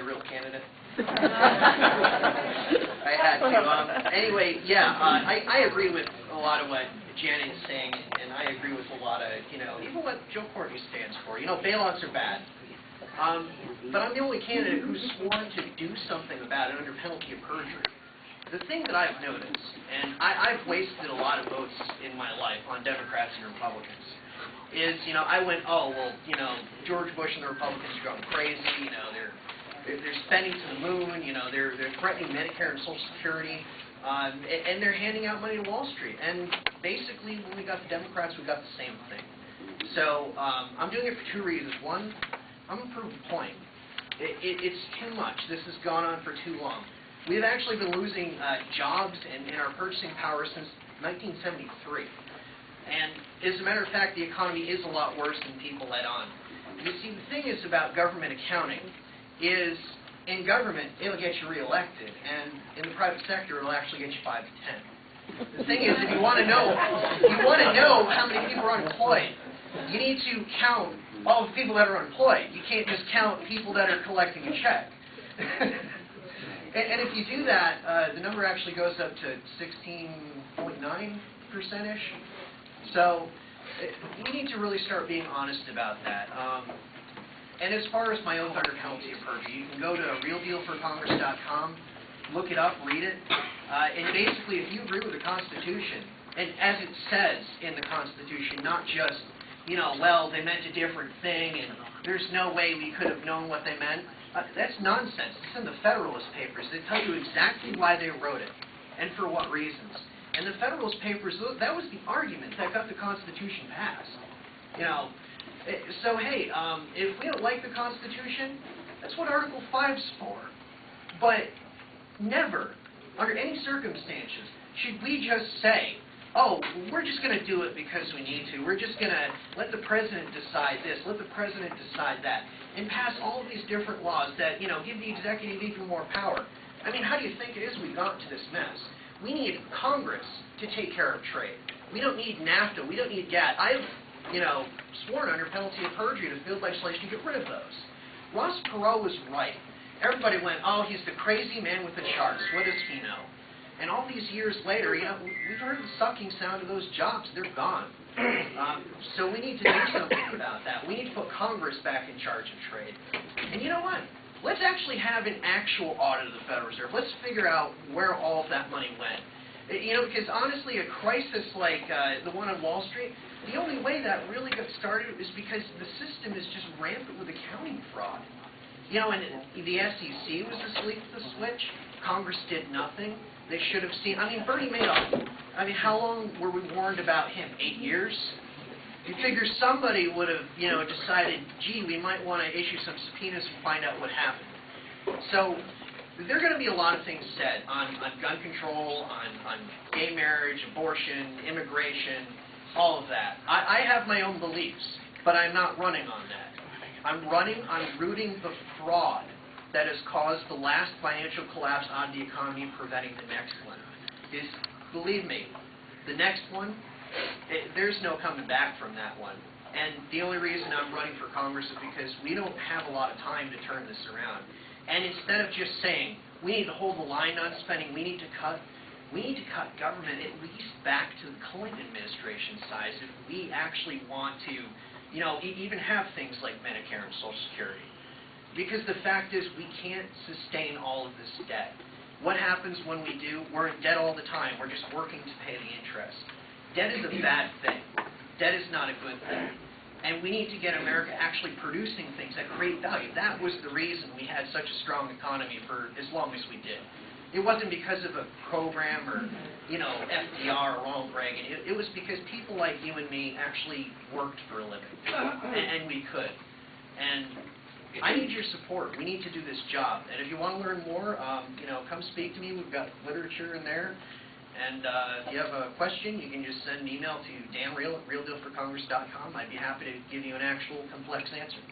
a real candidate? I had to. Anyway, yeah, I agree with a lot of what Janet is saying, and I agree with a lot of, even what Joe Courtney stands for. Bailouts are bad. But I'm the only candidate who's sworn to do something about it under penalty of perjury. The thing that I've noticed, and I've wasted a lot of votes in my life on Democrats and Republicans, is, I went, oh, well, George Bush and the Republicans are going crazy, they're spending to the moon, they're threatening Medicare and Social Security, and they're handing out money to Wall Street. And basically, when we got the Democrats, we got the same thing. So I'm doing it for two reasons. One, I'm going to prove the point. It's too much. This has gone on for too long. We've actually been losing jobs and our purchasing power since 1973. And as a matter of fact, the economy is a lot worse than people let on. You see, the thing is about government accounting is, in government, it'll get you reelected, and in the private sector, it'll actually get you 5 to 10. The thing is, if you want to know how many people are unemployed, you need to count all the people that are unemployed. You can't just count people that are collecting a check. And if you do that, the number actually goes up to 16.9%-ish. So we need to really start being honest about that. And as far as my oath under penalty of perjury, you can go to realdealforcongress.com, look it up, read it, and basically if you agree with the Constitution, and as it says in the Constitution, not just, well, they meant a different thing, and there's no way we could have known what they meant. That's nonsense. It's in the Federalist Papers. They tell you exactly why they wrote it and for what reasons. And the Federalist Papers, that was the argument that got the Constitution passed. So hey, if we don't like the Constitution, that's what Article 5's for. But never, under any circumstances, should we just say, oh, we're just going to do it because we need to. We're just going to let the president decide this, let the president decide that, and pass all of these different laws that, give the executive even more power. I mean, how do you think it is we got to this mess? We need Congress to take care of trade. We don't need NAFTA. We don't need GATT. I've, sworn under penalty of perjury to field legislation to get rid of those. Ross Perot was right. Everybody went, oh, he's the crazy man with the charts. What does he know? And all these years later, we've heard the sucking sound of those jobs. They're gone. So we need to do something about that. We need to put Congress back in charge of trade. And you know what? Let's actually have an actual audit of the Federal Reserve. Let's figure out where all of that money went. Because honestly, a crisis like the one on Wall Street, the only way that really got started is because the system is just rampant with accounting fraud. And the SEC was asleep at the switch. Congress did nothing. They should have seen. Bernie Madoff. How long were we warned about him? 8 years? You figure somebody would have, decided, gee, we might want to issue some subpoenas and find out what happened. So there are going to be a lot of things said on gun control, on gay marriage, abortion, immigration, all of that. I have my own beliefs, but I'm not running on that. I'm rooting the fraud that has caused the last financial collapse on the economy and preventing the next one. Believe me, the next one, there's no coming back from that one. And the only reason I'm running for Congress is because we don't have a lot of time to turn this around. And instead of just saying, we need to hold the line on spending, we need to cut government at least back to the Clinton administration size if we actually want to, even have things like Medicare and Social Security. Because the fact is, we can't sustain all of this debt. What happens when we do? We're in debt all the time. We're just working to pay the interest. Debt is a bad thing. Debt is not a good thing. And we need to get America actually producing things that create value. That was the reason we had such a strong economy for as long as we did. It wasn't because of a program or, FDR or Ronald Reagan. It was because people like you and me actually worked for a living. And we could. And I need your support. We need to do this job. And if you want to learn more, come speak to me. We've got literature in there. And if you have a question, you can just send an email to danreale at realdealforcongress.com. I'd be happy to give you an actual complex answer.